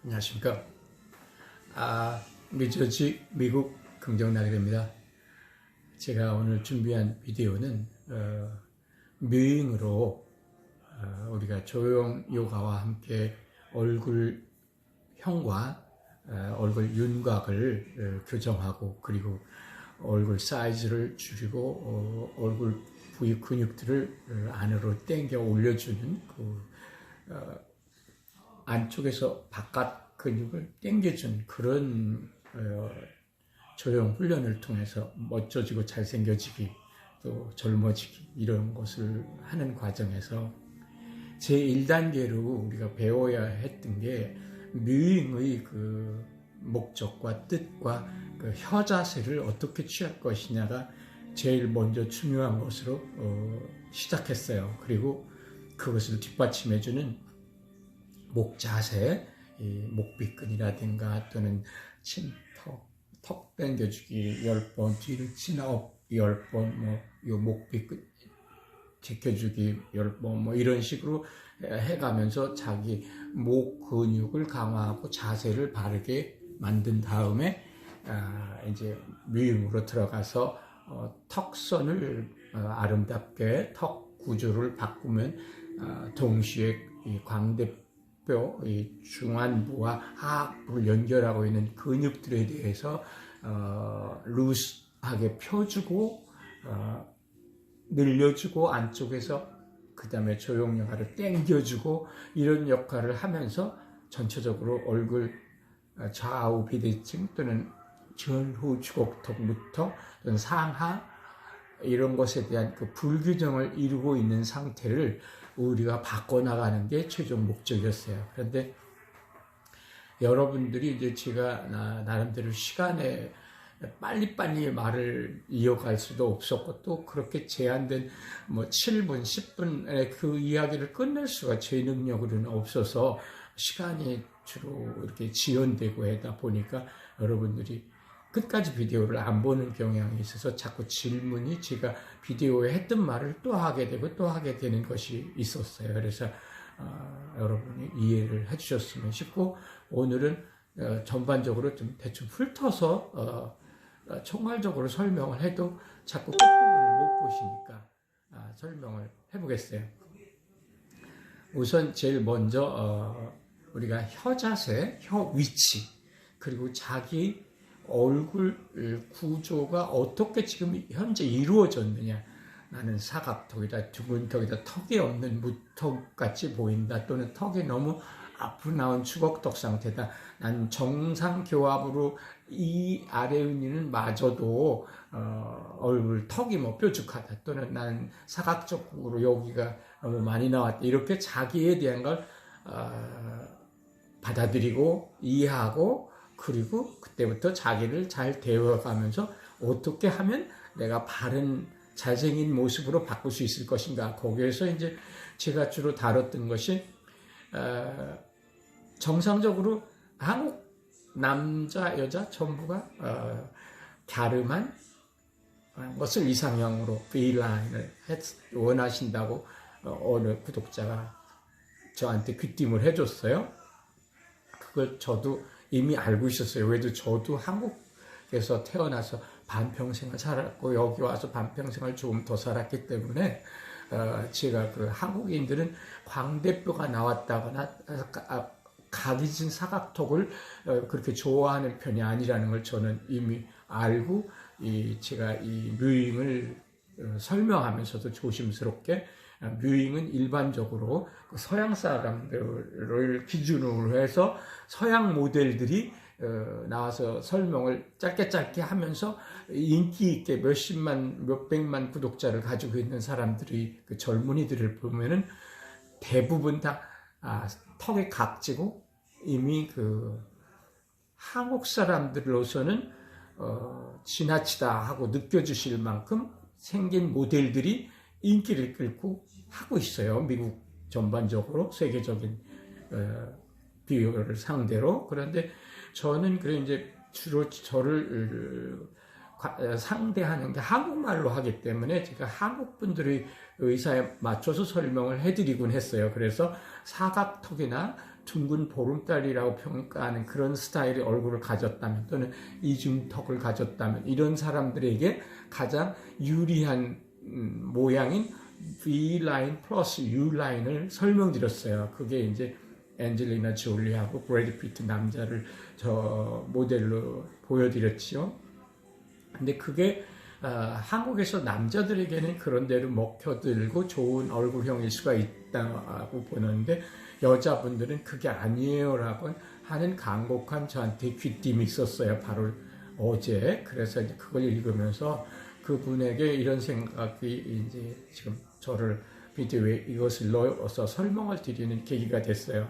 안녕하십니까. 뉴저지 미국 긍정나그래입니다. 제가 오늘 준비한 비디오는 묘잉으로 우리가 조형 요가와 함께 얼굴형과 얼굴 윤곽을 교정하고, 그리고 얼굴 사이즈를 줄이고 얼굴 부위 근육들을 안으로 당겨 올려주는 안쪽에서 바깥 근육을 당겨준 그런 조형 훈련을 통해서 멋져지고 잘생겨지기, 또 젊어지기, 이런 것을 하는 과정에서 제1단계로 우리가 배워야 했던 게 묘잉의 그 목적과 뜻과 그 혀 자세를 어떻게 취할 것이냐가 제일 먼저 중요한 것으로 시작했어요. 그리고 그것을 뒷받침해주는 목 자세, 목비근이라든가 또는 턱 당겨주기 10번, 뒤로 친업 10번, 요 목비근 제껴주기 10번, 이런 식으로 해가면서 자기 목 근육을 강화하고 자세를 바르게 만든 다음에 이제 묘잉으로 들어가서 턱선을 아름답게 턱 구조를 바꾸면 동시에 이 광대뼈, 이 중안부와 하악부를 연결하고 있는 근육들에 대해서 루스하게 펴주고 늘려주고, 안쪽에서 그 다음에 조형 역할을 당겨주고, 이런 역할을 하면서 전체적으로 얼굴 좌우 비대칭 또는 전후 주걱턱부터 또는 상하, 이런 것에 대한 그 불균형을 이루고 있는 상태를 우리가 바꿔나가는 게 최종 목적이었어요. 그런데 여러분들이 이제 제가 나름대로 시간에 빨리빨리 말을 이어갈 수도 없었고, 또 그렇게 제한된 7분, 10분의 그 이야기를 끝낼 수가 제 능력으로는 없어서 시간이 주로 이렇게 지연되고 하다 보니까 여러분들이 끝까지 비디오를 안 보는 경향이 있어서 자꾸 질문이 제가 비디오에 했던 말을 또 하게 되고 또 하게 되는 것이 있었어요. 그래서 여러분이 이해를 해주셨으면 싶고, 오늘은 전반적으로 좀 대충 훑어서 총괄적으로 설명을 해도 자꾸 끝부분을 못 보시니까 설명을 해보겠어요. 우선 제일 먼저 우리가 혀 자세, 혀 위치, 그리고 자기 얼굴 구조가 어떻게 지금 현재 이루어졌느냐. 나는 사각턱이다, 두근턱이다, 턱이 없는 무턱같이 보인다, 또는 턱이 너무 앞으로 나온 주걱턱 상태다, 난 정상교합으로 이 아래 은이는 마저도 얼굴 턱이 뾰족하다, 또는 난 사각적으로 여기가 너무 많이 나왔다, 이렇게 자기에 대한 걸 받아들이고 이해하고, 그리고 그때부터 자기를 잘 대화가면서 어떻게 하면 내가 바른 잘생긴 모습으로 바꿀 수 있을 것인가. 거기에서 이제 제가 주로 다뤘던 것이 정상적으로 한국 남자 여자 전부가 갸름한 것을 이상형으로 V라인을 원하신다고 어느 구독자가 저한테 귀띔을 해줬어요. 그걸 저도 이미 알고 있었어요. 왜냐면 저도 한국에서 태어나서 반평생을 살았고, 여기 와서 반평생을 조금 더 살았기 때문에 제가 그 한국인들은 광대뼈가 나왔다거나 각이 진 사각턱을 그렇게 좋아하는 편이 아니라는 걸 저는 이미 알고, 제가 이 묘잉을 설명하면서도 조심스럽게, 묘잉은 일반적으로 서양 사람들을 기준으로 해서 서양 모델들이 나와서 설명을 짧게 하면서 인기 있게 몇십만, 몇백만 구독자를 가지고 있는 사람들이, 그 젊은이들을 보면은 대부분 다 턱이 각지고, 이미 그 한국 사람들로서는 지나치다 하고 느껴지실 만큼 생긴 모델들이 인기를 끌고 하고 있어요. 미국 전반적으로 세계적인 비율을 상대로. 그런데 저는 그래 이제 주로 저를 상대하는 게 한국말로 하기 때문에 제가 한국 분들의 의사에 맞춰서 설명을 해드리곤 했어요. 그래서 사각턱이나 둥근 보름달이라고 평가하는 그런 스타일의 얼굴을 가졌다면 또는 이중턱을 가졌다면 이런 사람들에게 가장 유리한 모양인 V라인 플러스 U라인을 설명드렸어요. 그게 이제 앤젤리나 졸리하고 브래드 피트 남자를 저 모델로 보여드렸지요. 근데 그게 한국에서 남자들에게는 그런 대로 먹혀들고 좋은 얼굴형일 수가 있다고 보는데 여자분들은 그게 아니에요라고 하는 간곡한 저한테 귀띔이 있었어요. 바로 어제. 그래서 이제 그걸 읽으면서 그분에게 이런 생각이 이제 지금 저를 비디오에 이것을 넣어서 설명을 드리는 계기가 됐어요.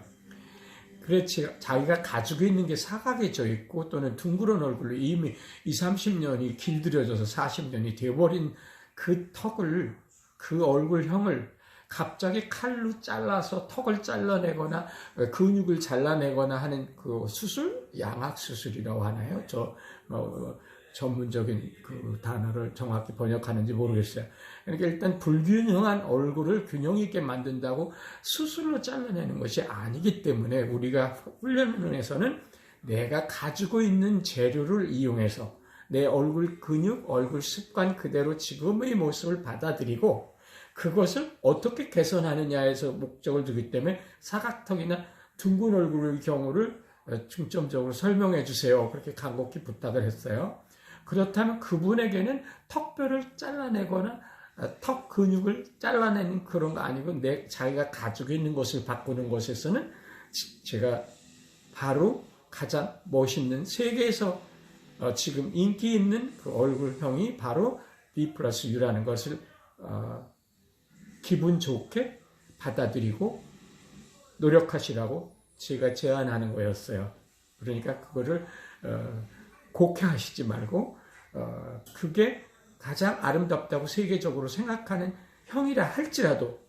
그렇지, 자기가 가지고 있는 게 사각해져 있고 또는 둥그런 얼굴로 이미 20, 30년이 길들여져서 40년이 돼버린 그 턱을, 그 얼굴형을 갑자기 칼로 잘라서 턱을 잘라내거나 근육을 잘라내거나 하는 그 수술? 양악수술이라고 하나요? 전문적인 그 단어를 정확히 번역하는지 모르겠어요. 그러니까 일단 불균형한 얼굴을 균형 있게 만든다고 수술로 잘라내는 것이 아니기 때문에 우리가 훈련에서는 내가 가지고 있는 재료를 이용해서 내 얼굴 근육, 얼굴 습관 그대로 지금의 모습을 받아들이고 그것을 어떻게 개선하느냐에서 목적을 두기 때문에 사각턱이나 둥근 얼굴의 경우를 중점적으로 설명해 주세요. 그렇게 간곡히 부탁을 했어요. 그렇다면 그분에게는 턱뼈를 잘라내거나 턱 근육을 잘라내는 그런 거 아니고 자기가 가지고 있는 것을 바꾸는 것에서는 제가 바로 가장 멋있는 세계에서 지금 인기 있는 그 얼굴형이 바로 B 플러스 U라는 것을 기분 좋게 받아들이고 노력하시라고 제가 제안하는 거였어요. 그러니까 그거를 곡해하시지 말고 그게 가장 아름답다고 세계적으로 생각하는 형이라 할지라도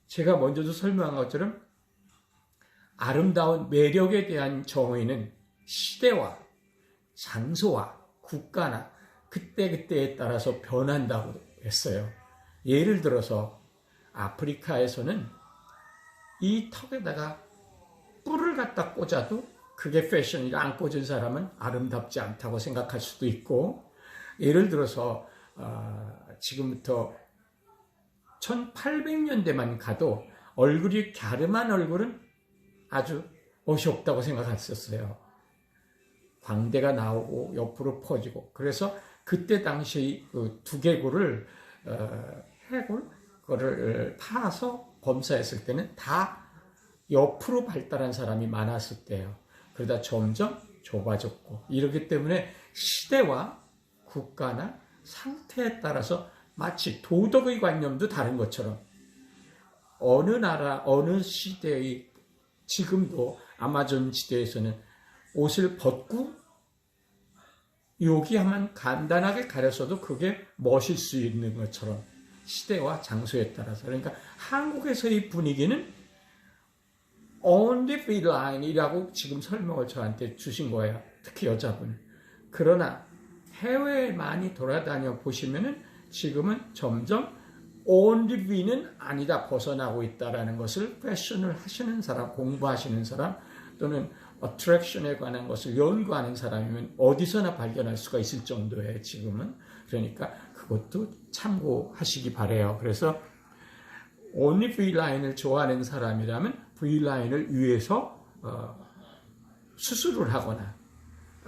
제가 먼저도 설명한 것처럼 아름다운 매력에 대한 정의는 시대와 장소와 국가나 그때그때에 따라서 변한다고 했어요. 예를 들어서 아프리카에서는 이 턱에다가 뿔을 갖다 꽂아도 그게 패션이라 안 꽂은 사람은 아름답지 않다고 생각할 수도 있고, 예를 들어서 지금부터 1800년대만 가도 얼굴이 갸름한 얼굴은 아주 멋이 없다고 생각했었어요. 광대가 나오고 옆으로 퍼지고. 그래서 그때 당시 그 두개골을 해골 그거를 파서 검사했을 때는 다 옆으로 발달한 사람이 많았을 때예요. 그러다 점점 좁아졌고, 이렇기 때문에 시대와 국가나 상태에 따라서 마치 도덕의 관념도 다른 것처럼 어느 나라 어느 시대의 지금도 아마존 지대에서는 옷을 벗고 여기야만 간단하게 가려서도 그게 멋일 수 있는 것처럼 시대와 장소에 따라서, 그러니까 한국에서의 분위기는 only Vline이라고 지금 설명을 저한테 주신 거예요. 특히 여자분. 그러나 해외에 많이 돌아다녀 보시면은 지금은 점점 only V는 아니다, 벗어나고 있다라는 것을 패션을 하시는 사람, 공부하시는 사람 또는 어트랙션에 관한 것을 연구하는 사람이면 어디서나 발견할 수가 있을 정도예요, 지금은. 그러니까 그것도 참고하시기 바래요. 그래서 only V라인을 좋아하는 사람이라면 V라인을 위해서 수술을 하거나,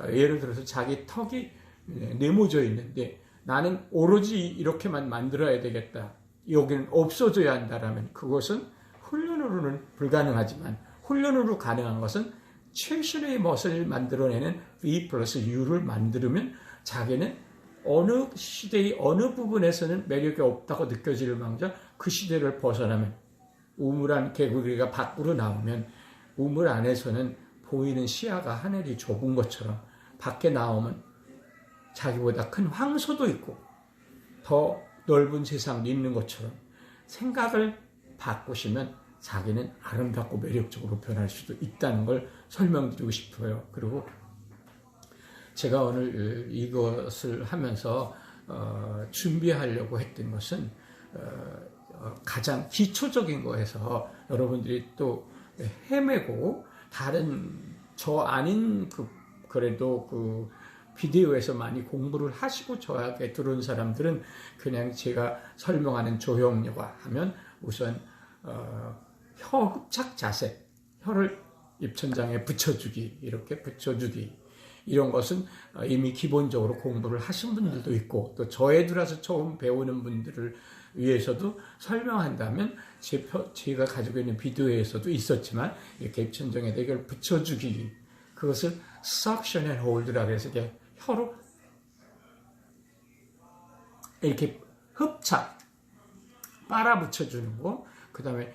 예를 들어서 자기 턱이 네모져 있는데 나는 오로지 이렇게만 만들어야 되겠다, 여기는 없어져야 한다라면 그것은 훈련으로는 불가능하지만 훈련으로 가능한 것은 최신의 멋을 만들어내는 V 플러스 U를 만들면 자기는 어느 시대의 어느 부분에서는 매력이 없다고 느껴질 망정 그 시대를 벗어나면, 우물안 개구리가 밖으로 나오면 우물 안에서는 보이는 시야가 하늘이 좁은 것처럼 밖에 나오면 자기보다 큰 황소도 있고 더 넓은 세상도 있는 것처럼 생각을 바꾸시면 자기는 아름답고 매력적으로 변할 수도 있다는 걸 설명드리고 싶어요. 그리고 제가 오늘 이것을 하면서 준비하려고 했던 것은 가장 기초적인 거에서 여러분들이 또 헤매고 다른 저 아닌 그래도 비디오에서 많이 공부를 하시고 저에게 들어온 사람들은 그냥 제가 설명하는 조형요가 하면 우선 혀 흡착 자세, 혀를 입천장에 붙여주기, 이렇게 붙여주기, 이런 것은 이미 기본적으로 공부를 하신 분들도 있고, 또 저에 들어서 처음 배우는 분들을 위해서도 설명한다면 제가 가지고 있는 비디오에서도 있었지만 이렇게 입천장에 이걸 붙여주기, 그것을 suction and hold라고 해서 이렇게 혀로 이렇게 흡착, 빨아붙여주는 거. 그 다음에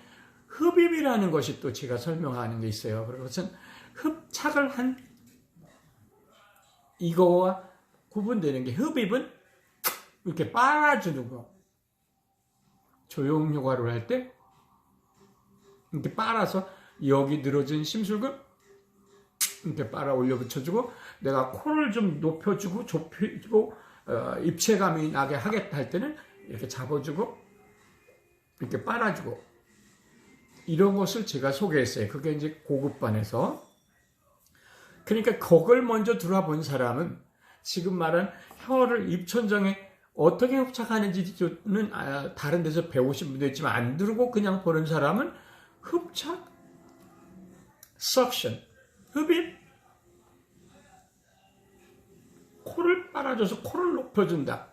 흡입이라는 것이 또 제가 설명하는 게 있어요. 그것은 흡착을 한 이거와 구분되는 게, 흡입은 이렇게 빨아주는 거. 조형요가를 할 때 이렇게 빨아서 여기 늘어진 심술근 이렇게 빨아 올려 붙여주고, 내가 코를 좀 높여주고 좁히고 입체감이 나게 하겠다 할 때는 이렇게 잡아주고 이렇게 빨아주고, 이런 것을 제가 소개했어요. 그게 이제 고급반에서. 그러니까 그걸 먼저 들어본 사람은 지금 말한 혀를 입천장에 어떻게 흡착하는지는 다른 데서 배우신 분도 있지만 안 들고 그냥 보는 사람은 흡착, suction, 흡입, 코를 빨아줘서 코를 높여준다,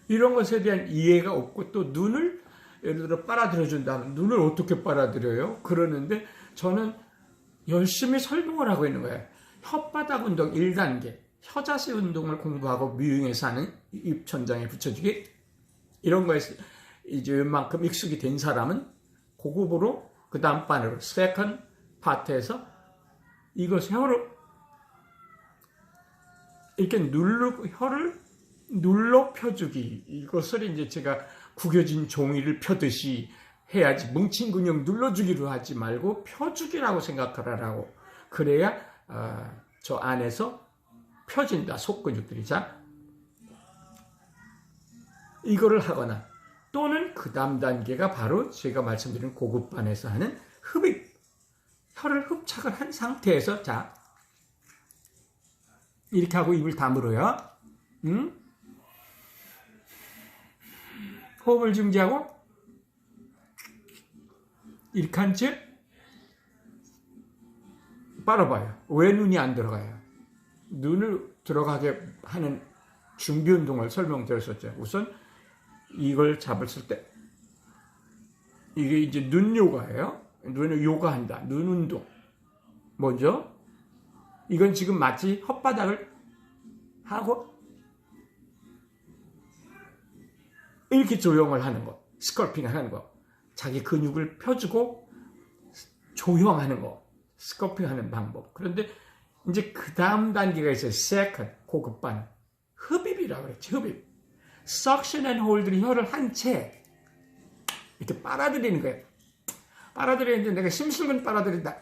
이런 것에 대한 이해가 없고, 또 눈을 예를 들어 빨아들여준다면 눈을 어떻게 빨아들여요? 그러는데 저는 열심히 설명을 하고 있는 거예요. 혓바닥 운동 1단계, 혀자세 운동을 공부하고 미용에서 하는 입천장에 붙여주기, 이런 거에서 이제 웬만큼 익숙이 된 사람은 고급으로 그 다음 반으로 세컨드 파트에서 이것을 혀로 이렇게 혀를 눌러 펴주기, 이것을 이제 제가 구겨진 종이를 펴듯이 해야지, 뭉친 근육 눌러주기로 하지 말고 펴주기라고 생각하라고. 그래야 저 안에서 펴진다, 속근육들이. 자, 이거를 하거나, 또는 그 다음 단계가 바로 제가 말씀드린 고급반에서 하는 흡입, 혀를 흡착을 한 상태에서, 자, 이렇게 하고 입을 다물어요. 호흡을 중지하고 이렇게 한 채 빨아봐요. 왜 눈이 안 들어가요? 눈을 들어가게 하는 준비 운동을 설명드렸었죠. 우선 이걸 잡았을 때 이게 이제 눈 요가예요. 눈을 요가한다. 눈 운동. 먼저 이건 지금 마치 혓바닥을 하고 이렇게 조형을 하는 거, 스컬핑을 하는 거, 자기 근육을 펴주고 조형하는 거, 스컬핑하는 방법. 그런데 이제 그 다음 단계가 있어요. 세컨드, 고급반, 흡입이라고 그랬지. 흡입. suction and hold는 혀를 한 채 이렇게 빨아들이는 거예요. 빨아들이는데 내가 심술근 빨아들인다,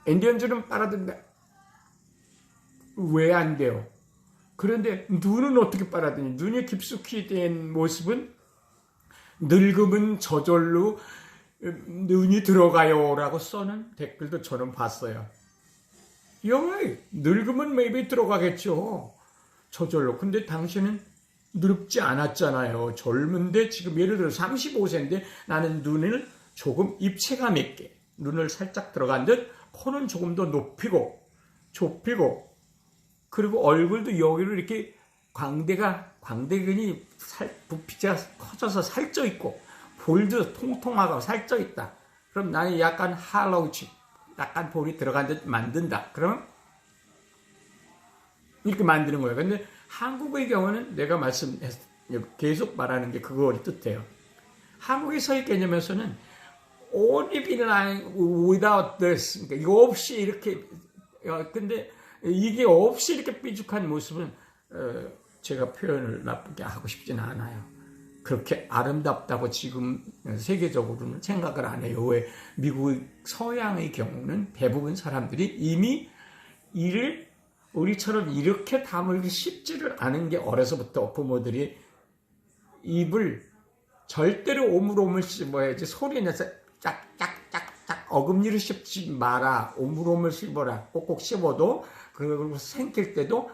엔디언줄은 빨아들인다. 왜 안 돼요? 그런데 눈은 어떻게 빨아들이니? 눈이 깊숙이 된 모습은 늙으면 저절로 눈이 들어가요 라고 써는 댓글도 저는 봤어요. 영어에 늙으면 maybe 들어가겠죠, 저절로. 근데 당신은 늙지 않았잖아요. 젊은데 지금 예를 들어 35세인데 나는 눈을 조금 입체감 있게, 눈을 살짝 들어간 듯, 코는 조금 더 높이고 좁히고, 그리고 얼굴도 여기로 이렇게 광대근이 부피가 커져서 살쪄 있고, 볼도 통통하고 살쪄 있다. 그럼 나는 약간 할로우치, 약간 볼이 들어간 듯 만든다. 그러면 이렇게 만드는 거예요. 근데 한국의 경우는 내가 계속 말하는 게 그걸 뜻해요. 한국에서의 개념에서는 only be lying without this, 그러니까 이거 없이 이렇게, 근데 이게 없이 이렇게 삐죽한 모습은 제가 표현을 나쁘게 하고 싶지는 않아요. 그렇게 아름답다고 지금 세계적으로는 생각을 안 해요. 왜? 미국 서양의 경우는 대부분 사람들이 이미 이를 우리처럼 이렇게 다물기 쉽지를 않은 게, 어려서부터 부모들이 입을 절대로 오물오물 씹어야지. 소리 내서 짝짝짝짝 어금니를 씹지 마라. 오물오물 씹어라. 꼭꼭 씹어도 그리고 생길 때도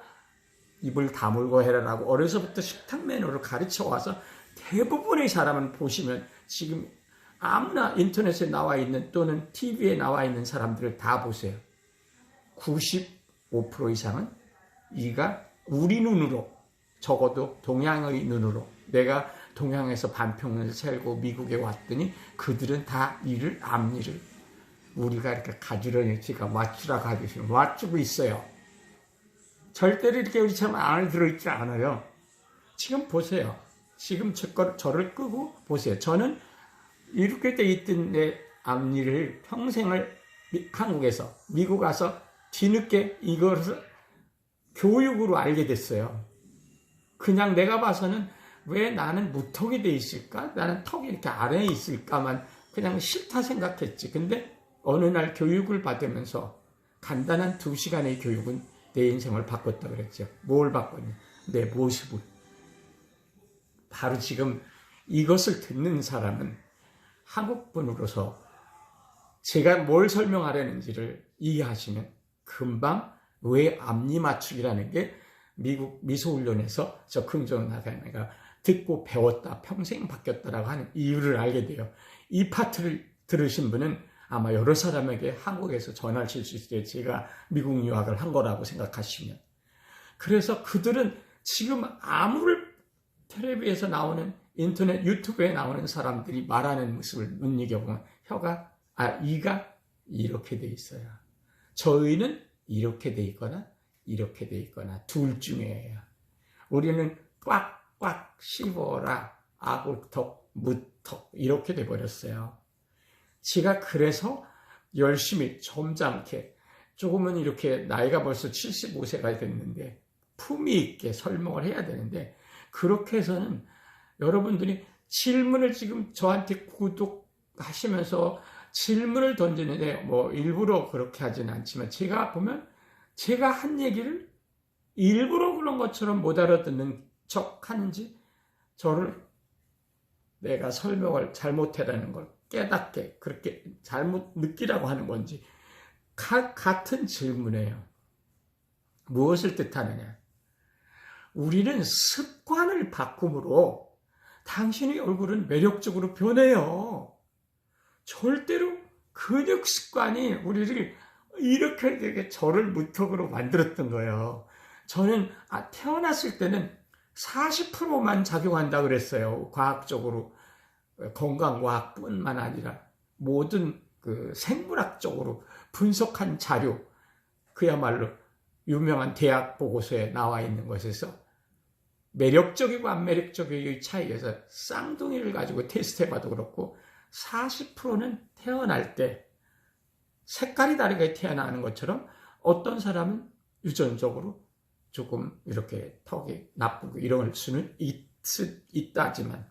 입을 다물고 해라라고 어려서부터 식탁 매너를 가르쳐 와서 대부분의 사람은 보시면 지금 아무나 인터넷에 나와 있는 또는 TV에 나와 있는 사람들을 다 보세요. 95% 이상은 이가 우리 눈으로, 적어도 동양의 눈으로, 내가 동양에서 반평을 살고 미국에 왔더니 그들은 다 이를 앞니를 우리가 이렇게 가지런히 제가 맞추라 가지고 맞추고 있어요. 절대로 이렇게 우리처럼 안에 들어있지 않아요. 지금 보세요. 지금 저를 끄고 보세요. 저는 이렇게 돼 있던 내 앞니를 평생을 한국에서 미국 가서 뒤늦게 이것을 교육으로 알게 됐어요. 그냥 내가 봐서는 왜 나는 무턱이 돼 있을까? 나는 턱이 이렇게 아래에 있을까만 그냥 싫다 생각했지. 근데 어느 날 교육을 받으면서 간단한 2시간의 교육은 내 인생을 바꿨다 그랬죠. 뭘 바꿨냐? 내 모습을. 바로 지금 이것을 듣는 사람은 한국분으로서 제가 뭘 설명하려는지를 이해하시면 금방 왜 앞니 맞추기라는 게 미국 미소훈련에서 적흥정 나사가 듣고 배웠다, 평생 바뀌었다라고 하는 이유를 알게 돼요. 이 파트를 들으신 분은 아마 여러 사람에게 한국에서 전할 수 있을 때 제가 미국 유학을 한 거라고 생각하시면. 그래서 그들은 지금 아무를 텔레비에서 나오는 인터넷 유튜브에 나오는 사람들이 말하는 모습을 눈여겨보면 이가 이렇게 돼 있어요. 저희는 이렇게 돼 있거나 이렇게 돼 있거나 둘 중에예요. 우리는 꽉꽉 씹어라 아구턱 무턱 이렇게 돼 버렸어요. 제가 그래서 열심히 점잖게 조금은 이렇게 나이가 벌써 75세가 됐는데 품위 있게 설명을 해야 되는데 그렇게 해서는 여러분들이 질문을 지금 저한테 구독하시면서 질문을 던지는데 뭐 일부러 그렇게 하지는 않지만 제가 보면 제가 한 얘기를 일부러 그런 것처럼 못 알아듣는 척 하는지 저를 내가 설명을 잘못했다는 걸 깨닫게 그렇게 잘못 느끼라고 하는 건지 같은 질문이에요. 무엇을 뜻하느냐? 우리는 습관을 바꿈으로 당신의 얼굴은 매력적으로 변해요. 절대로 근육 습관이 우리를 이렇게 되게 저를 무턱으로 만들었던 거예요. 저는 태어났을 때는 40%만 작용한다 그랬어요. 과학적으로. 건강과학뿐만 아니라 모든 그 생물학적으로 분석한 자료, 그야말로 유명한 대학 보고서에 나와 있는 것에서 매력적이고 안 매력적이의 차이에서 쌍둥이를 가지고 테스트해봐도 그렇고 40%는 태어날 때 색깔이 다르게 태어나는 것처럼 어떤 사람은 유전적으로 조금 이렇게 턱이 나쁘고 이럴 수는 있다지만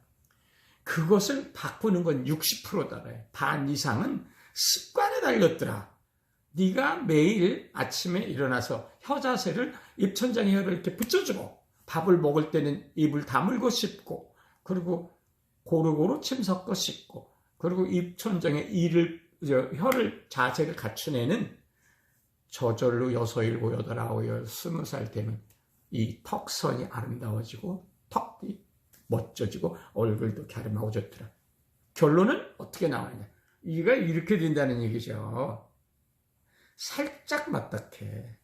그것을 바꾸는 건 60%다. 반 이상은 습관에 달렸더라. 네가 매일 아침에 일어나서 혀 자세를 입천장에 혀를 이렇게 붙여주고 밥을 먹을 때는 입을 다물고 씹고 그리고 고루고루 침 섞어 씹고 그리고 입천장에 혀를 자세를 갖춘 애는 저절로 6, 7, 8, 9, 10, 20살 되면 이 턱선이 아름다워지고 턱이 멋져지고 얼굴도 갸름하고 좋더라. 결론은 어떻게 나오느냐? 이가 이렇게 된다는 얘기죠. 살짝 맞닥해.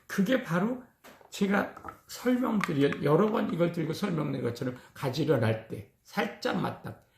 그게 바로 제가 설명드린 여러 번 이걸 들고 설명드린 것처럼 가지런할 때 살짝 맞닥.